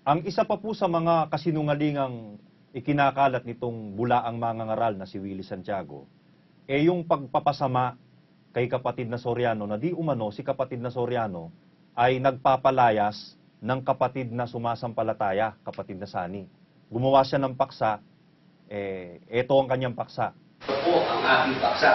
Ang isa pa po sa mga kasinungalingang ikinakalat nitong bulaang mangangaral na si Willie Santiago, yung pagpapasama kay kapatid na Soriano na di umano si kapatid na Soriano ay nagpapalayas ng kapatid na sumasampalataya, kapatid na Sani. Gumawa siya ng paksa, ito ang kanyang paksa. Ito po ang ating paksa.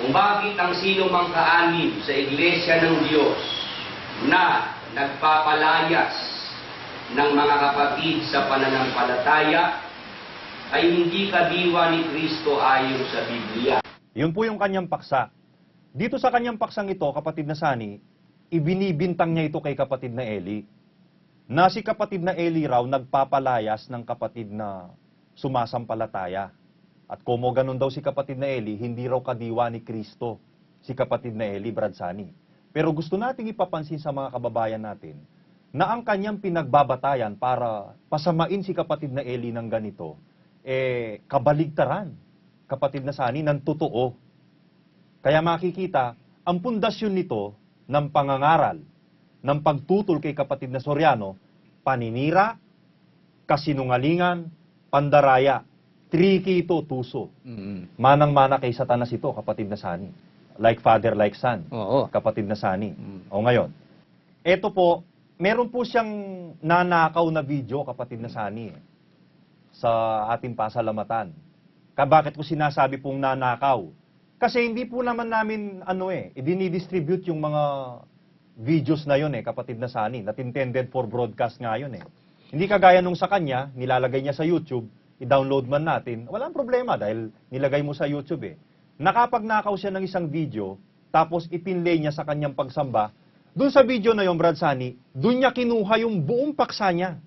Kung bakit ang sino mang kaanib sa Iglesia ng Diyos na nagpapalayas ng mga kapatid sa pananampalataya ay hindi kadiwa ni Kristo ayon sa Biblia. Yun po yung kanyang paksa. Dito sa kanyang paksang ito, kapatid na Sani, ibinibintang niya ito kay kapatid na Eli. Na si kapatid na Eli raw nagpapalayas ng kapatid na sumasampalataya. At como ganun daw si kapatid na Eli, hindi raw kadiwa ni Kristo si kapatid na Eli, Brad Sani. Pero gusto nating ipapansin sa mga kababayan natin na ang kanyang pinagbabatayan para pasamain si kapatid na Eli ng ganito, kabaligtaran, kapatid na Sani, ng totoo. Kaya makikita, ang pundasyon nito ng pangangaral, ng pagtutol kay kapatid na Soriano, paninira, kasinungalingan, pandaraya, tricky ito, tuso. Manang-mana kay Satanas ito, kapatid na Sani. Like father, like son. Oo. Kapatid na Sani. O ngayon, eto po, meron po siyang nanakaw na video, kapatid na Sani, sa ating pasalamatan. Bakit ko sinasabi pong nanakaw? Kasi hindi po naman namin, idinidistribute yung mga videos na yun, kapatid na Sani, not intended for broadcast nga yun, Hindi kagaya nung sa kanya, nilalagay niya sa YouTube, i-download man natin, walang problema dahil nilagay mo sa YouTube, Nakapagnakaw siya ng isang video, tapos ipinlay niya sa kanyang pagsamba. Doon sa video na yon, Brad Sani, doon niya kinuha yung buong paksa niya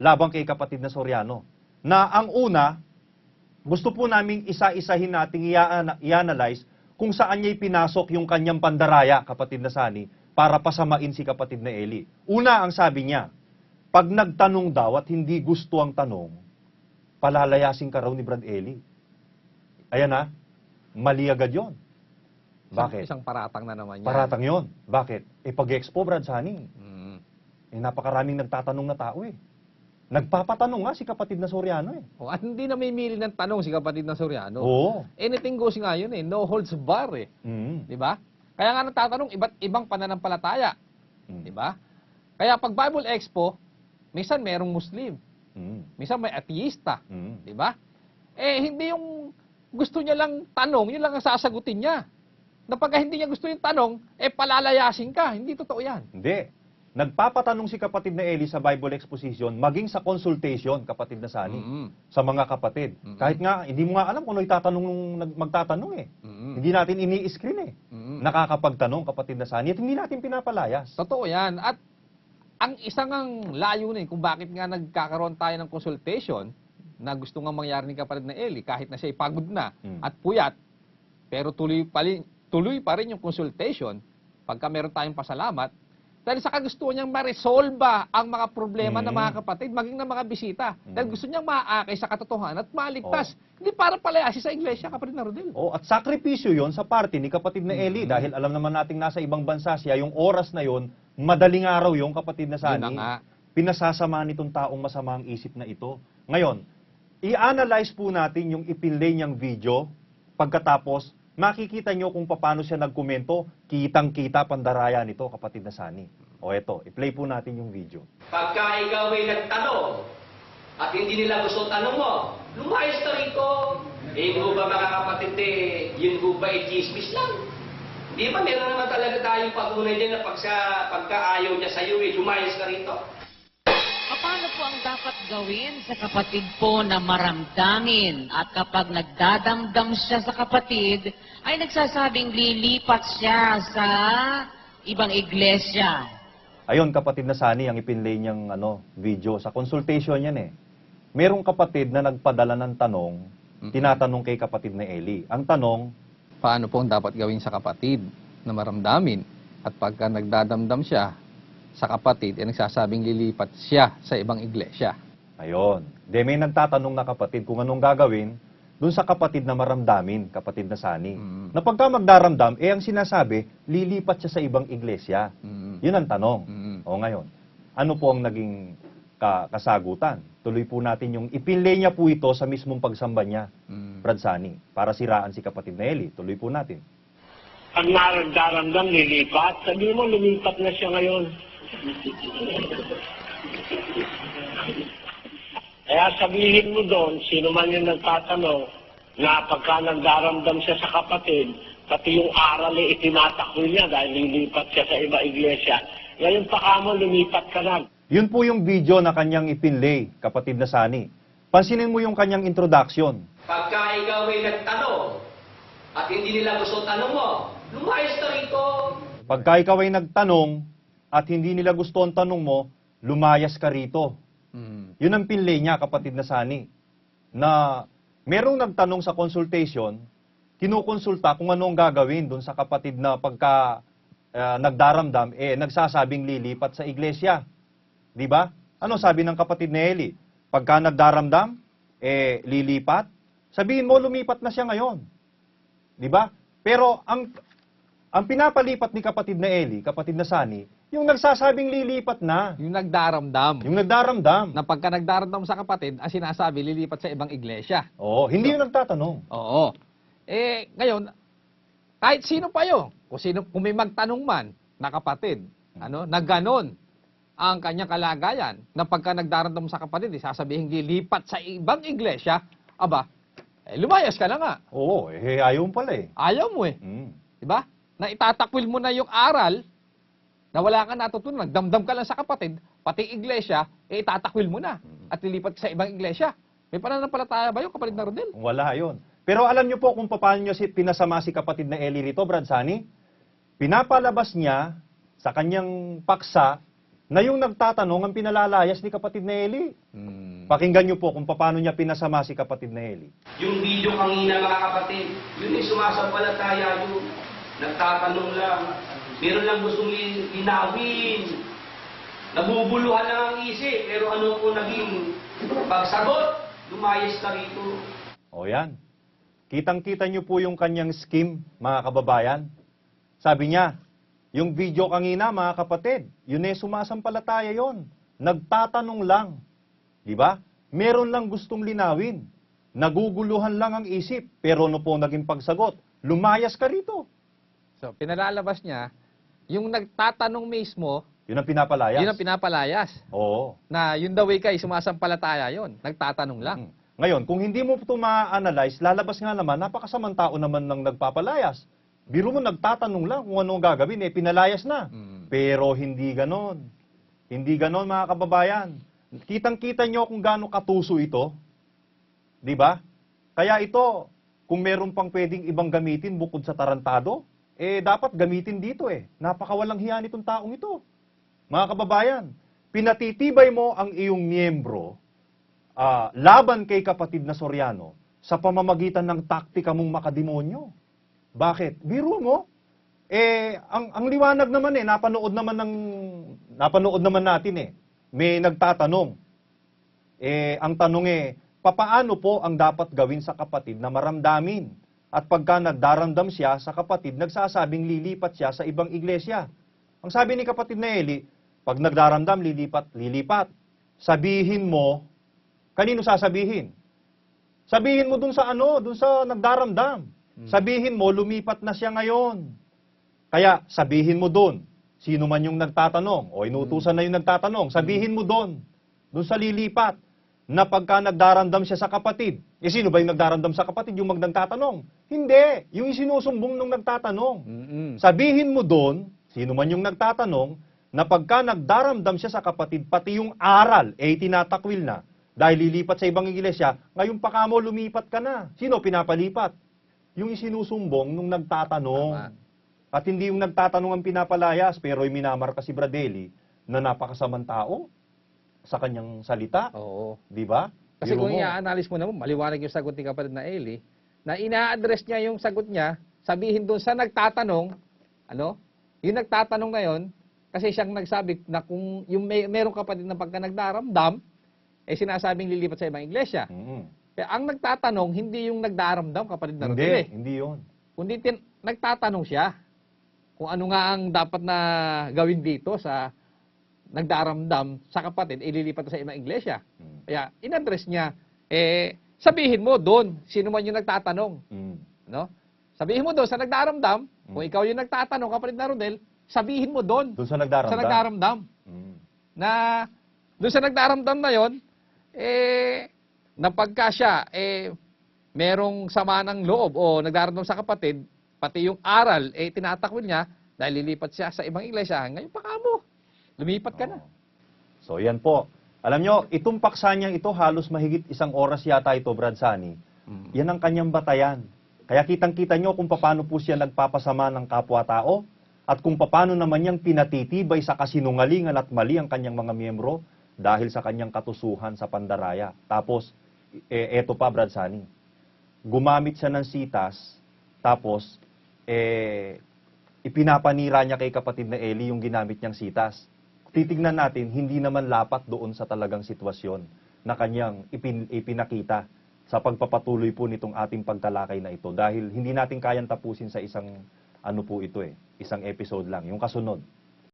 labang kay kapatid na Soriano. Na ang una, gusto po naming isa-isahin nating i-analyze kung saan niya ipinasok yung kanyang pandaraya, kapatid na Sani, para pasamain si kapatid na Eli. Una, ang sabi niya, pag nagtanong daw at hindi gusto ang tanong, palalayasin ka raw ni Brad Eli. Ayan na, mali agad yun. Bakit? Isang paratang na naman yan. Paratang yun. Bakit? Pag-expo, Brad Sani. Napakaraming nagtatanong na tao Nagpapatanong nga si kapatid na Soriano At hindi na may mili ng tanong si kapatid na Soriano. Oo. Anything goes nga yun no holds bar Di ba? Kaya nga nagtatanong iba't ibang pananampalataya. Di ba? Kaya pag Bible Expo, minsan merong Muslim. Minsan may ateista. Di ba? Hindi yung gusto niya lang tanong, yun lang ang sasagutin niya. Na pag hindi niya gusto yung tanong, palalayasin ka. Hindi totoo yan. Hindi. Nagpapatanong si kapatid na Eli sa Bible Exposition, maging sa consultation, kapatid na Sani, sa mga kapatid. Kahit nga, hindi mo nga alam kung ano itatanong nung magtatanong Hindi natin ini-screen Nakakapagtanong, kapatid na Sani, at hindi natin pinapalayas. Totoo yan. At ang isang ang layunin kung bakit nga nagkakaroon tayo ng consultation na gusto nga mangyari ni kapatid na Eli, kahit na siya'y pagod na at puyat, pero tuloy pa rin yung consultation pagka meron tayong pasalamat, dahil sa kagustuhan niyang ma-resolve ang mga problema ng mga kapatid, maging ng mga bisita. Dahil gusto niyang maakay sa katotohanan at maligtas. Hindi para palayasin sa iglesia, kapatid na Rodel. At sakripisyo yon sa party ni kapatid na Eli, dahil alam naman nating nasa ibang bansa siya, yung oras na yon, madaling araw yung kapatid na Sani, pinasasama nitong taong masama ang isip na ito. Ngayon, i-analyze po natin yung ipinlay niyang video, pagkatapos, makikita nyo kung paano siya nagkomento, kitang-kita pandaraya nito, kapatid na Sani. Eto, i-play po natin yung video. Pagka ikaw ay nagtanong at hindi nila gusto tanong mo, lumayas ka rito. Yung ba mga kapatid yun ba chismis lang? Di ba meron naman talaga tayong patunay din na pagka ayaw niya sa'yo, lumayas ka rito. Paano po ang dapat gawin sa kapatid po na maramdamin at kapag nagdadamdam siya sa kapatid, ay nagsasabing lilipat siya sa ibang iglesia? Ayun, kapatid na Sani, ang ipinlay niyang video. Sa consultation yan Merong kapatid na nagpadala ng tanong, tinatanong kay kapatid na Eli. Ang tanong, paano po ang dapat gawin sa kapatid na maramdamin at pagka nagdadamdam siya sa kapatid, nagsasabing lilipat siya sa ibang iglesia? Ayun. May nagtatanong na kapatid kung anong gagawin dun sa kapatid na maramdamin, kapatid na Sani. Na pagka magdaramdam, ang sinasabi, lilipat siya sa ibang iglesia. Yun ang tanong. Ngayon, ano po ang naging kasagutan? Tuloy po natin yung ipinlay niya po ito sa mismong pagsamba niya, Brad Sani, para siraan si kapatid na Eli. Tuloy po natin. Pag nararamdam, lilipat. Sabi mo, lumipat na siya ngayon. Kaya sabihin mo doon, sino man yung nagtatanong, na pagka nagdaramdam siya sa kapatid, pati yung aral ay itinatakbo niya dahil lilipat siya sa iba iglesia. Ngayon pa kamo, lumipat ka na. Yun po yung video na kanyang ipinlay, kapatid na Sani. Pansinin mo yung kanyang introduction. Pagka ikaw ay nagtanong at hindi nila gusto tanong mo, lumayas ka rito. Pagka ikaw ay nagtanong at hindi nila gusto ang tanong mo, lumayas ka rito. Yun ang pinlay niya, kapatid na Sani. Na merong nagtanong sa consultation, kinukonsulta kung ano ang gagawin dun sa kapatid na pagka nagdaramdam, nagsasabing lilipat sa iglesia. Di ba? Ano sabi ng kapatid ni Eli? Pagka nagdaramdam, lilipat. Sabihin mo, lumipat na siya ngayon. Di ba? Pero ang pinapalipat ni kapatid na Eli, kapatid na Sani, yung nagsasabing lilipat na. Yung nagdaramdam. Yung nagdaramdam. Na pagka nagdaramdam sa kapatid, ang sinasabi, lilipat sa ibang iglesia. Oo, hindi yung nagtatanong. Oo. Ngayon, kahit sino pa yun, kung may magtanong man na kapatid, na ganon ang kanyang kalagayan, na pagka nagdaramdam sa kapatid, sasabihin lilipat sa ibang iglesia, lumayas ka na nga. Oo, ayaw mo pala eh. Ayaw mo eh. Diba? Na itatakwil mo na yung aral, na wala ka natutunan, nagdamdam ka lang sa kapatid, pati iglesia, itatakwil mo na at lilipat ka sa ibang iglesia. May pananampalataya ba yung kapatid na Rodel? Wala yun. Pero alam niyo po kung paano niyo pinasama si kapatid na Eli rito, Brad Sani? Pinapalabas niya sa kanyang paksa na yung nagtatanong ang pinalalayas ni kapatid na Eli. Pakinggan niyo po kung paano niya pinasama si kapatid na Eli. Yung video kanina, mga kapatid, yun ay sumasampalataya yun. Nagtatanong lang. Meron lang gustong linawin. Nabubuluhan lang ang isip. Pero ano po naging pagsagot? Lumayas ka rito. O yan. Kitang-kita niyo po yung kanyang scheme, mga kababayan. Sabi niya, yung video kanina, mga kapatid, yun eh sumasampalataya yon. Nagtatanong lang. Di ba? Meron lang gustong linawin. Naguguluhan lang ang isip. Pero ano po naging pagsagot? Lumayas ka rito. So, pinalalabas niya, yung nagtatanong mismo, Yun ang pinapalayas. yun ang pinapalayas. Oo. Na yun daw kay sumasampalataya yon, nagtatanong lang. Ngayon, kung hindi mo ito ma-analyze, lalabas nga naman, napakasamang tao naman ng nagpapalayas. Biro mo nagtatanong lang kung anong gagawin, pinalayas na. Pero hindi ganon. Hindi ganon, mga kababayan. Kitang-kita nyo kung gaano katuso ito. Di ba? Kaya ito, kung meron pang pwedeng ibang gamitin bukod sa tarantado, dapat gamitin dito Napakawalang hiya nitong taong ito. Mga kababayan, pinatitibay mo ang iyong miyembro laban kay kapatid na Soriano sa pamamagitan ng taktika mong makademonyo. Bakit? Biro mo. Ang liwanag naman napanood naman natin May nagtatanong. Ang tanong papaano po ang dapat gawin sa kapatid na maramdamin? At pagka nagdaramdam siya sa kapatid, nagsasabing lilipat siya sa ibang iglesia. Ang sabi ni kapatid na Eli, pag nagdaramdam, lilipat. Sabihin mo, kanino sasabihin? Sabihin mo dun sa nagdaramdam. Sabihin mo, lumipat na siya ngayon. Kaya, sabihin mo dun, sino man yung nagtatanong, o inutusan na yung nagtatanong, sabihin mo dun sa lilipat, na pagka nagdaramdam siya sa kapatid. Sino ba yung nagdaramdam sa kapatid? Yung nagtatanong? Hindi. Yung isinusumbong nung nagtatanong. Sabihin mo dun, sino man yung nagtatanong, na pagka nagdaramdam siya sa kapatid, pati yung aral, tinatakwil na. Dahil lilipat sa ibang iglesia, ngayon pa kamo lumipat ka na. Sino pinapalipat? Yung isinusumbong nung nagtatanong. Tama. At hindi yung nagtatanong ang pinapalayas, pero yung minamarka si Bradeli na napakasamang tao sa kanyang salita. Oo. Di ba? Kasi Biro kung mo. i-analyze mo naman, maliwanag yung sagot ni kapatid na Eli, na ina-address niya yung sagot niya, sabihin doon sa nagtatanong, yung nagtatanong ngayon, kasi siyang nagsabi na kung yung merong kapatid na pagka nagdaramdam, sinasabing lilipat sa ibang iglesia. Pero ang nagtatanong, hindi yung nagdaramdam, kapatid na Rodel. Hindi yun. Kundi nagtatanong siya kung ano nga ang dapat na gawin dito sa nagdaramdam sa kapatid, ililipat sa ibang iglesia. Mm. Kaya, in-address niya, sabihin mo doon, sino man yung nagtatanong. Mm. No? Sabihin mo doon sa nagdaramdam, kung ikaw yung nagtatanong, kapatid na Rodel, sabihin mo doon Doon sa nagdaramdam. sa nagdaramdam. Mm. Na doon sa nagdaramdam na yon, napagka siya, merong sama ng loob o nagdaramdam sa kapatid, pati yung aral, tinatakwil niya dahil lilipat siya sa ibang iglesia. Ngayon pa mo, lumipat ka na. Oo. So, yan po. Alam nyo, itong paksa niyang ito, halos mahigit 1 oras yata ito, Brad Sani. Yan ang kanyang batayan. Kaya kitang-kita nyo kung paano po siya nagpapasama ng kapwa-tao at kung paano naman niyang pinatitibay sa kasinungalingan at mali ang kanyang mga miyembro dahil sa kanyang katusuhan sa pandaraya. Tapos, eto pa, Brad Sani. Gumamit siya ng sitas, tapos, ipinapanira niya kay kapatid na Eli yung ginamit niyang sitas. Titignan natin, hindi naman lapat doon sa talagang sitwasyon na kanyang ipinakita sa pagpapatuloy po nitong ating pagtalakay na ito. Dahil hindi natin kayang tapusin sa isang, ano po ito isang episode lang, yung kasunod.